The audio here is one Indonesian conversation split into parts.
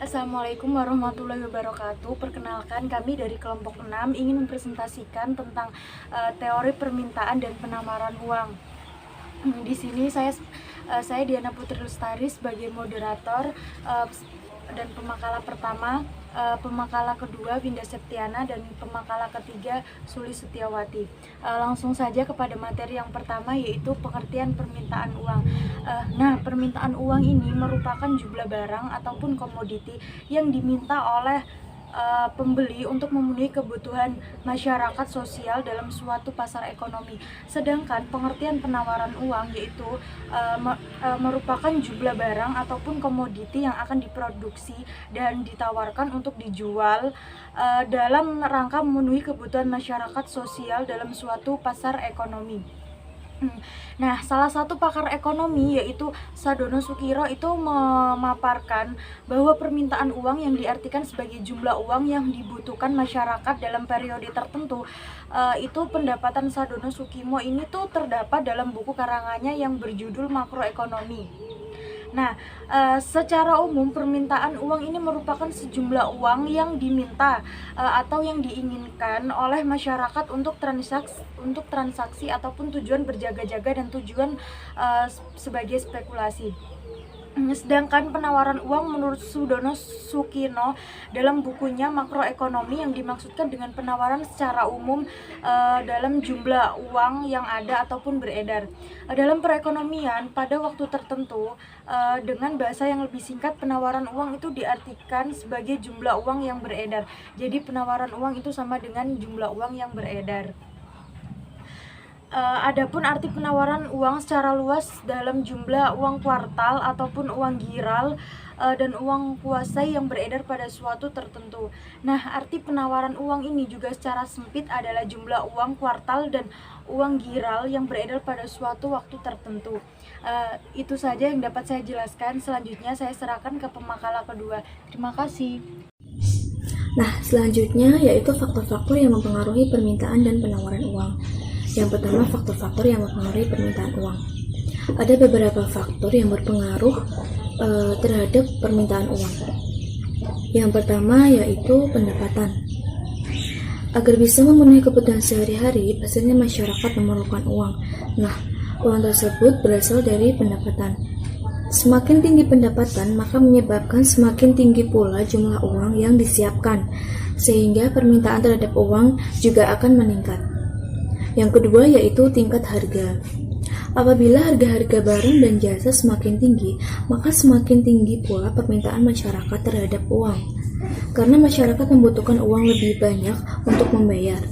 Assalamualaikum warahmatullahi wabarakatuh. Perkenalkan, kami dari kelompok 6 ingin mempresentasikan tentang teori permintaan dan penawaran uang. Di sini saya Diana Putri Lestari sebagai moderator, dan pemakala pertama, pemakala kedua Winda Septiana, dan pemakala ketiga Suli Setiawati. Langsung saja kepada materi yang pertama, yaitu pengertian permintaan uang. Nah, permintaan uang ini merupakan jumlah barang ataupun komoditi yang diminta oleh pembeli untuk memenuhi kebutuhan masyarakat sosial dalam suatu pasar ekonomi. Sedangkan pengertian penawaran uang yaitu merupakan jumlah barang ataupun komoditi yang akan diproduksi dan ditawarkan untuk dijual dalam rangka memenuhi kebutuhan masyarakat sosial dalam suatu pasar ekonomi. Nah, salah satu pakar ekonomi yaitu Sadono Sukiro itu memaparkan bahwa permintaan uang yang diartikan sebagai jumlah uang yang dibutuhkan masyarakat dalam periode tertentu. Itu pendapatan Sadono Sukimo ini tuh terdapat dalam buku karangannya yang berjudul Makroekonomi. Nah, secara umum permintaan uang ini merupakan sejumlah uang yang diminta atau yang diinginkan oleh masyarakat untuk transaksi ataupun tujuan berjaga-jaga dan tujuan sebagai spekulasi. Sedangkan penawaran uang menurut Sadono Sukino dalam bukunya Makroekonomi, yang dimaksudkan dengan penawaran secara umum dalam jumlah uang yang ada ataupun beredar. Dalam perekonomian pada waktu tertentu, dengan bahasa yang lebih singkat, penawaran uang itu diartikan sebagai jumlah uang yang beredar. Jadi penawaran uang itu sama dengan jumlah uang yang beredar. Adapun arti penawaran uang secara luas dalam jumlah uang kuartal ataupun uang giral dan uang kuasai yang beredar pada suatu tertentu. Nah, arti penawaran uang ini juga secara sempit adalah jumlah uang kuartal dan uang giral yang beredar pada suatu waktu tertentu. Itu saja yang dapat saya jelaskan. Selanjutnya saya serahkan ke pemakala kedua. Terima kasih. Nah, selanjutnya yaitu faktor-faktor yang mempengaruhi permintaan dan penawaran uang. Yang pertama, faktor-faktor yang mempengaruhi permintaan uang. Ada beberapa faktor yang berpengaruh terhadap permintaan uang. Yang pertama yaitu pendapatan. Agar bisa memenuhi kebutuhan sehari-hari, pastinya masyarakat memerlukan uang. Nah, uang tersebut berasal dari pendapatan. Semakin tinggi pendapatan, maka menyebabkan semakin tinggi pula jumlah uang yang disiapkan, sehingga permintaan terhadap uang juga akan meningkat. Yang kedua yaitu tingkat harga. Apabila harga-harga barang dan jasa semakin tinggi, maka semakin tinggi pula permintaan masyarakat terhadap uang, karena masyarakat membutuhkan uang lebih banyak untuk membayar.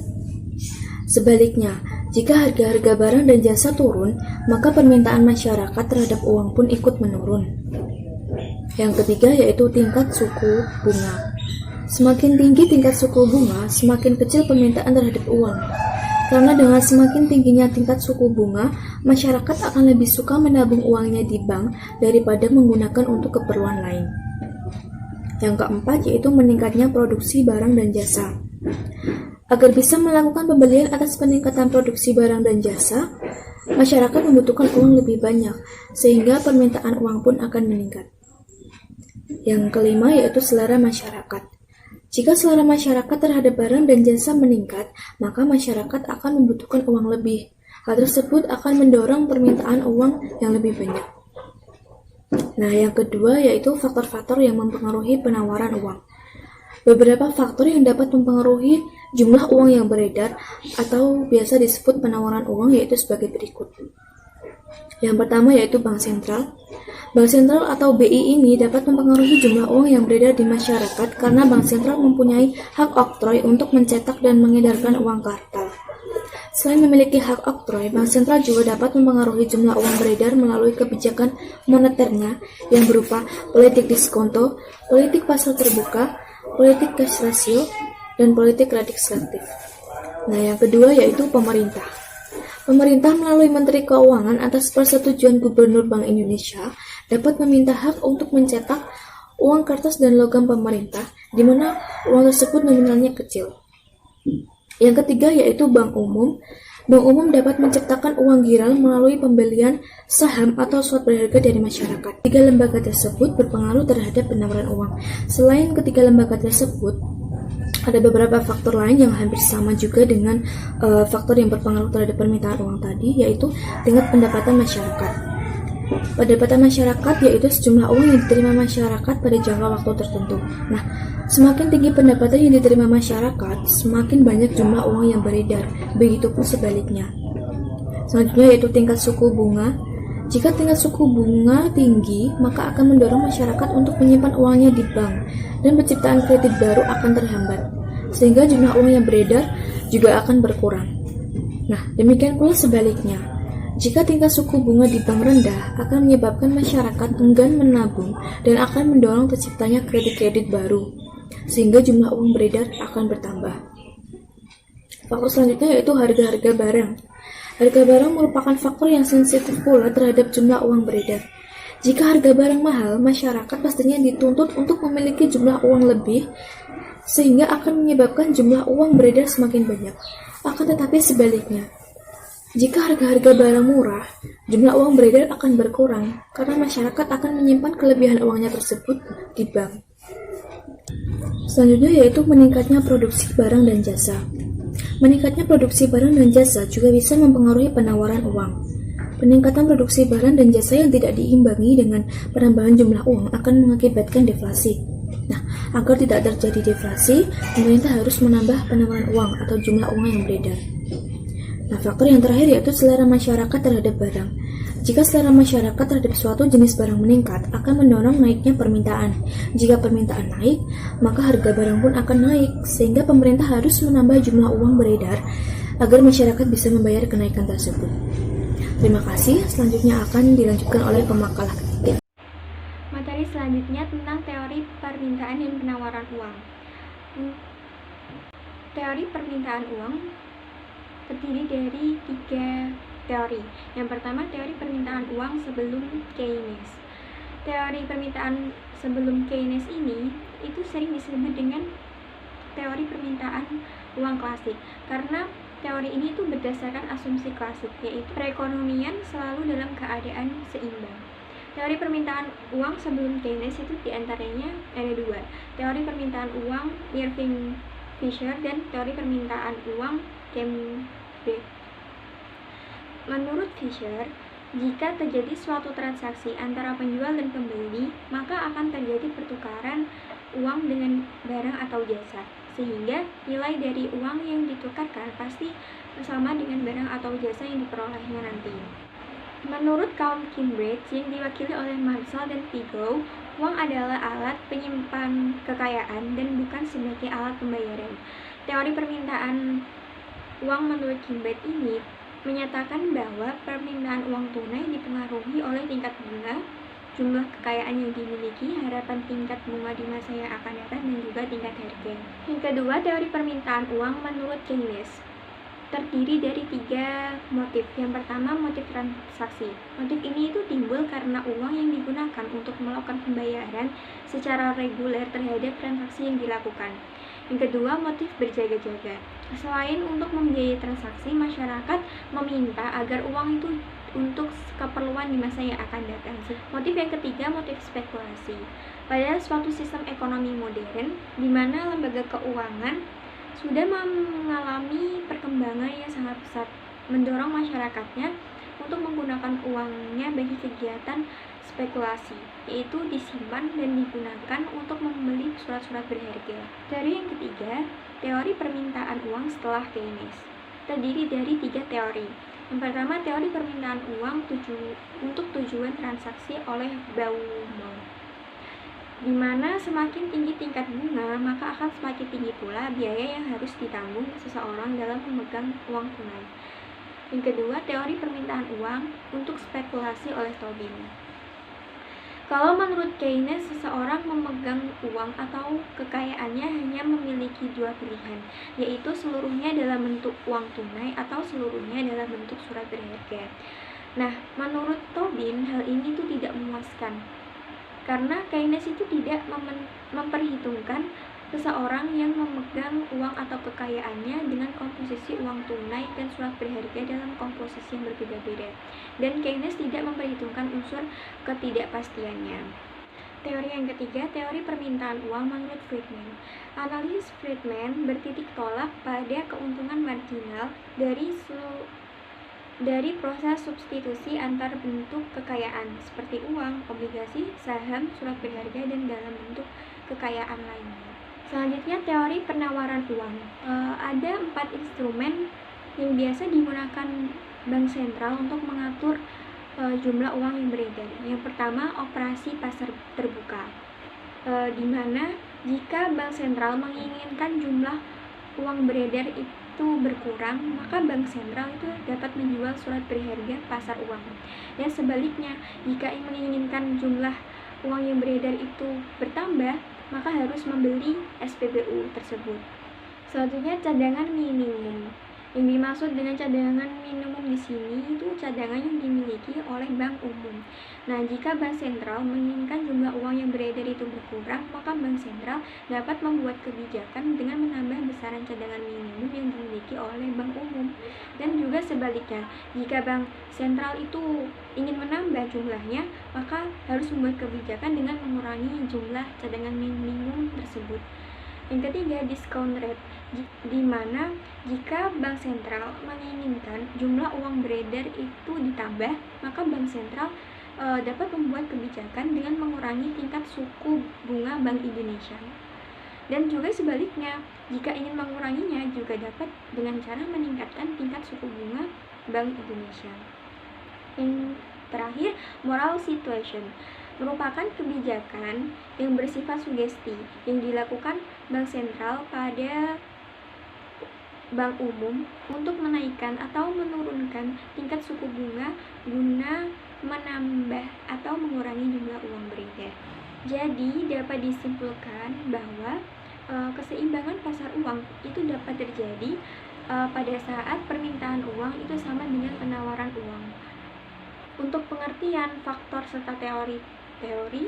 Sebaliknya, jika harga-harga barang dan jasa turun, maka permintaan masyarakat terhadap uang pun ikut menurun. Yang ketiga yaitu tingkat suku bunga. Semakin tinggi tingkat suku bunga, semakin kecil permintaan terhadap uang. Karena dengan semakin tingginya tingkat suku bunga, masyarakat akan lebih suka menabung uangnya di bank daripada menggunakan untuk keperluan lain. Yang keempat yaitu meningkatnya produksi barang dan jasa. Agar bisa melakukan pembelian atas peningkatan produksi barang dan jasa, masyarakat membutuhkan uang lebih banyak, sehingga permintaan uang pun akan meningkat. Yang kelima yaitu selera masyarakat. Jika selera masyarakat terhadap barang dan jasa meningkat, maka masyarakat akan membutuhkan uang lebih. Hal tersebut akan mendorong permintaan uang yang lebih banyak. Nah, yang kedua yaitu faktor-faktor yang mempengaruhi penawaran uang. Beberapa faktor yang dapat mempengaruhi jumlah uang yang beredar atau biasa disebut penawaran uang yaitu sebagai berikut. Yang pertama yaitu bank sentral. Bank sentral atau BI ini dapat mempengaruhi jumlah uang yang beredar di masyarakat karena bank sentral mempunyai hak oktroy untuk mencetak dan mengedarkan uang kartal. Selain memiliki hak oktroy, bank sentral juga dapat mempengaruhi jumlah uang beredar melalui kebijakan moneternya yang berupa politik diskonto, politik pasar terbuka, politik cash ratio, dan politik legislatif. Nah, yang kedua yaitu pemerintah. Pemerintah melalui Menteri Keuangan atas persetujuan Gubernur Bank Indonesia dapat meminta hak untuk mencetak uang kertas dan logam pemerintah, di mana uang tersebut nominalnya kecil. Yang ketiga yaitu bank umum. Bank umum dapat menciptakan uang giral melalui pembelian saham atau surat berharga dari masyarakat. Tiga lembaga tersebut berpengaruh terhadap penawaran uang. Selain ketiga lembaga tersebut, ada beberapa faktor lain yang hampir sama juga dengan faktor yang berpengaruh terhadap permintaan uang tadi, yaitu tingkat pendapatan masyarakat. Pendapatan masyarakat yaitu sejumlah uang yang diterima masyarakat pada jangka waktu tertentu. Nah, semakin tinggi pendapatan yang diterima masyarakat, semakin banyak jumlah uang yang beredar. Begitupun sebaliknya. Selanjutnya yaitu tingkat suku bunga. Jika tingkat suku bunga tinggi, maka akan mendorong masyarakat untuk menyimpan uangnya di bank, dan penciptaan kredit baru akan terhambat, sehingga jumlah uang yang beredar juga akan berkurang. Nah, demikian pula sebaliknya. Jika tingkat suku bunga di bank rendah, akan menyebabkan masyarakat enggan menabung dan akan mendorong terciptanya kredit-kredit baru, sehingga jumlah uang beredar akan bertambah. Faktor selanjutnya yaitu harga-harga barang. Harga barang merupakan faktor yang sensitif pula terhadap jumlah uang beredar. Jika harga barang mahal, masyarakat pastinya dituntut untuk memiliki jumlah uang lebih, sehingga akan menyebabkan jumlah uang beredar semakin banyak. Akan tetapi sebaliknya, jika harga-harga barang murah, jumlah uang beredar akan berkurang, karena masyarakat akan menyimpan kelebihan uangnya tersebut di bank. Selanjutnya yaitu meningkatnya produksi barang dan jasa. Meningkatnya produksi barang dan jasa juga bisa mempengaruhi penawaran uang. Peningkatan produksi barang dan jasa yang tidak diimbangi dengan penambahan jumlah uang akan mengakibatkan deflasi. Nah, agar tidak terjadi deflasi, pemerintah harus menambah penawaran uang atau jumlah uang yang beredar. Nah, faktor yang terakhir yaitu selera masyarakat terhadap barang. Jika selera masyarakat terhadap suatu jenis barang meningkat, akan mendorong naiknya permintaan. Jika permintaan naik, maka harga barang pun akan naik, sehingga pemerintah harus menambah jumlah uang beredar agar masyarakat bisa membayar kenaikan tersebut. Terima kasih, selanjutnya akan dilanjutkan oleh pemakalah ketiga. Materi selanjutnya tentang teori permintaan dan penawaran uang. Teori permintaan uang terdiri dari 3 teori. Yang pertama, teori permintaan uang sebelum Keynes. Teori permintaan sebelum Keynes ini itu sering disebut dengan teori permintaan uang klasik, karena teori ini itu berdasarkan asumsi klasik, yaitu perekonomian selalu dalam keadaan seimbang. Teori permintaan uang sebelum Keynes itu diantaranya ada 2, teori permintaan uang Irving Fisher dan teori permintaan uang Cambridge. Menurut Fisher, jika terjadi suatu transaksi antara penjual dan pembeli, maka akan terjadi pertukaran uang dengan barang atau jasa, sehingga nilai dari uang yang ditukarkan pasti sama dengan barang atau jasa yang diperolehnya nanti. Menurut kaum Cambridge yang diwakili oleh Marshall dan Vigo, uang adalah alat penyimpan kekayaan dan bukan sebagai alat pembayaran. Teori permintaan uang menurut Cambridge ini menyatakan bahwa permintaan uang tunai dipengaruhi oleh tingkat bunga, jumlah kekayaan yang dimiliki, harapan tingkat bunga di masa yang akan datang, dan juga tingkat harga. Yang kedua, teori permintaan uang menurut Keynes terdiri dari 3 motif. Yang pertama, motif transaksi. Motif ini itu timbul karena uang yang digunakan untuk melakukan pembayaran secara reguler terhadap transaksi yang dilakukan. Yang kedua, motif berjaga-jaga. Selain untuk membiayai transaksi, masyarakat meminta agar uang itu untuk keperluan di masa yang akan datang. Motif yang ketiga, motif spekulasi. Pada suatu sistem ekonomi modern, di mana lembaga keuangan sudah mengalami perkembangan yang sangat pesat, mendorong masyarakatnya untuk menggunakan uangnya bagi kegiatan spekulasi, yaitu disimpan dan digunakan untuk membeli surat-surat berharga. Teori yang ketiga, teori permintaan uang setelah Keynes, terdiri dari 3 teori. Yang pertama, teori permintaan uang untuk tujuan transaksi oleh Baumol, di mana semakin tinggi tingkat bunga, maka akan semakin tinggi pula biaya yang harus ditanggung seseorang dalam memegang uang tunai. Yang kedua, teori permintaan uang untuk spekulasi oleh Tobin. Kalau menurut Keynes, seseorang memegang uang atau kekayaannya hanya memiliki 2 pilihan, yaitu seluruhnya dalam bentuk uang tunai atau seluruhnya dalam bentuk surat berharga. Nah, menurut Tobin, hal ini tidak memuaskan, karena Keynes itu tidak memperhitungkan seseorang yang memegang uang atau kekayaannya dengan komposisi uang tunai dan surat berharga dalam komposisi yang berbeda-beda. Dan Keynes tidak memperhitungkan unsur ketidakpastiannya. Teori yang ketiga, teori permintaan uang menurut Friedman. Analisis Friedman bertitik tolak pada keuntungan marginal dari proses substitusi antar bentuk kekayaan seperti uang, obligasi, saham, surat berharga, dan dalam bentuk kekayaan lainnya. Selanjutnya, teori penawaran uang. Ada 4 instrumen yang biasa digunakan bank sentral untuk mengatur jumlah uang yang beredar. Yang pertama, operasi pasar terbuka, di mana jika bank sentral menginginkan jumlah uang beredar itu berkurang, maka bank sentral itu dapat menjual surat berharga pasar uang. Dan sebaliknya, jika menginginkan jumlah uang yang beredar itu bertambah, maka harus membeli SPBU tersebut. Selanjutnya, cadangan minimum. Yang dimaksud dengan cadangan minimum di sini itu cadangan yang dimiliki oleh bank umum. Nah, jika bank sentral menginginkan jumlah uang yang beredar itu berkurang, maka bank sentral dapat membuat kebijakan dengan menambah besaran cadangan minimum yang dimiliki oleh bank umum. Dan juga sebaliknya, jika bank sentral itu ingin menambah jumlahnya, maka harus membuat kebijakan dengan mengurangi jumlah cadangan minimum tersebut. Yang ketiga, discount rate, di mana jika bank sentral menginginkan jumlah uang beredar itu ditambah, maka bank sentral dapat membuat kebijakan dengan mengurangi tingkat suku bunga Bank Indonesia. Dan juga sebaliknya, jika ingin menguranginya juga dapat dengan cara meningkatkan tingkat suku bunga Bank Indonesia. Yang terakhir, moral situation merupakan kebijakan yang bersifat sugesti yang dilakukan bank sentral pada bank umum untuk menaikkan atau menurunkan tingkat suku bunga guna menambah atau mengurangi jumlah uang beredar. Jadi dapat disimpulkan bahwa keseimbangan pasar uang itu dapat terjadi pada saat permintaan uang itu sama dengan penawaran uang. Untuk pengertian faktor serta teori tadi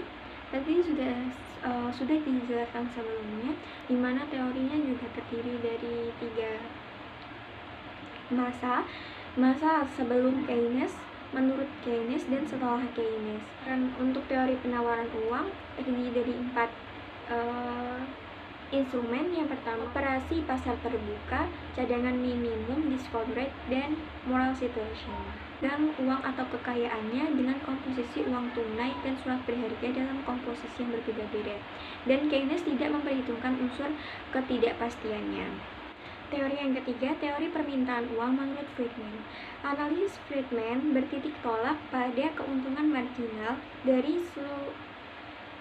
sudah dijelaskan sebelumnya, di mana teorinya juga terdiri dari 3 masa sebelum Keynes, menurut Keynes, dan setelah Keynes. Dan untuk teori penawaran uang terdiri dari 4 instrumen. Yang pertama, operasi pasar terbuka, cadangan minimum, discount rate, dan moral situation. Dan uang atau kekayaannya dengan komposisi uang tunai dan surat berharga dalam komposisi yang berbeda-beda. Dan Keynes tidak memperhitungkan unsur ketidakpastiannya. Teori yang ketiga, teori permintaan uang menurut Friedman. Analisis Friedman bertitik tolak pada keuntungan marginal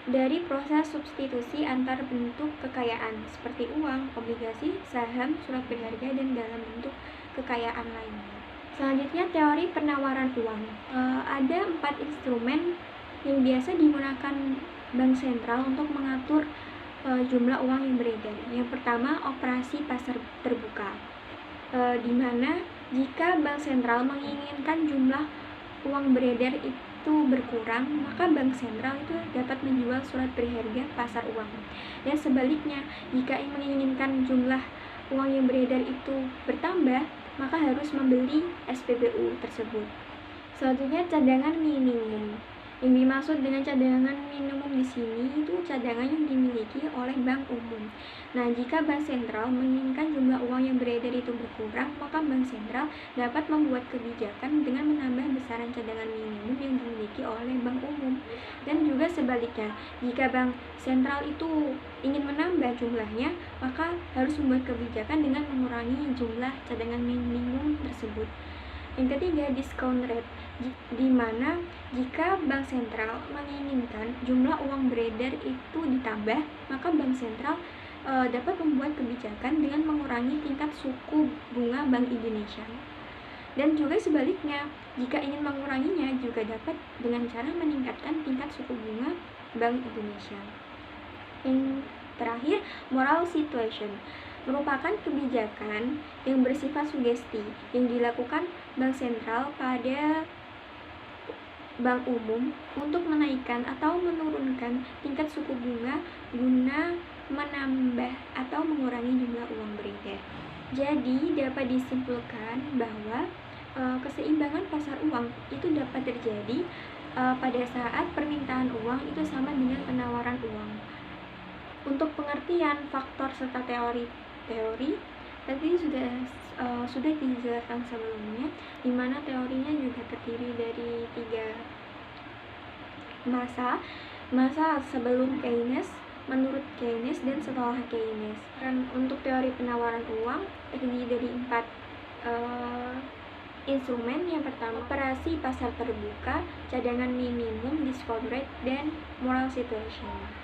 dari proses substitusi antar bentuk kekayaan seperti uang, obligasi, saham, surat berharga, dan dalam bentuk kekayaan lainnya. Selanjutnya, teori penawaran uang. Ada 4 instrumen yang biasa digunakan bank sentral untuk mengatur jumlah uang yang beredar. Yang pertama, operasi pasar terbuka, di mana jika bank sentral menginginkan jumlah uang beredar itu berkurang, maka bank sentral itu dapat menjual surat berharga pasar uang. Dan sebaliknya, jika menginginkan jumlah uang yang beredar itu bertambah, maka harus membeli SPBU tersebut. Selanjutnya, cadangan minimum. Yang dimaksud dengan cadangan minimum di sini itu cadangan yang dimiliki oleh bank umum. Nah, jika bank sentral menginginkan jumlah uang yang beredar itu berkurang, maka bank sentral dapat membuat kebijakan dengan menambah besaran cadangan minimum yang dimiliki oleh bank umum. Dan juga sebaliknya, jika bank sentral itu ingin menambah jumlahnya, maka harus membuat kebijakan dengan mengurangi jumlah cadangan minimum tersebut. Yang ketiga, discount rate, di mana jika bank sentral menginginkan jumlah uang beredar itu ditambah, maka bank sentral dapat membuat kebijakan dengan mengurangi tingkat suku bunga Bank Indonesia. Dan juga sebaliknya, jika ingin menguranginya juga dapat dengan cara meningkatkan tingkat suku bunga Bank Indonesia. Yang terakhir, moral situation merupakan kebijakan yang bersifat sugesti yang dilakukan bank sentral pada bank umum untuk menaikkan atau menurunkan tingkat suku bunga guna menambah atau mengurangi jumlah uang beredar. Jadi dapat disimpulkan bahwa keseimbangan pasar uang itu dapat terjadi pada saat permintaan uang itu sama dengan penawaran uang. Untuk pengertian faktor serta teori tadi sudah dijelaskan sebelumnya, di mana teorinya juga terdiri dari 3 masa sebelum Keynes, menurut Keynes, dan setelah Keynes. Dan untuk teori penawaran uang terdiri dari 4 instrumen. Yang pertama, operasi pasar terbuka, cadangan minimum, discount rate, dan moral situation.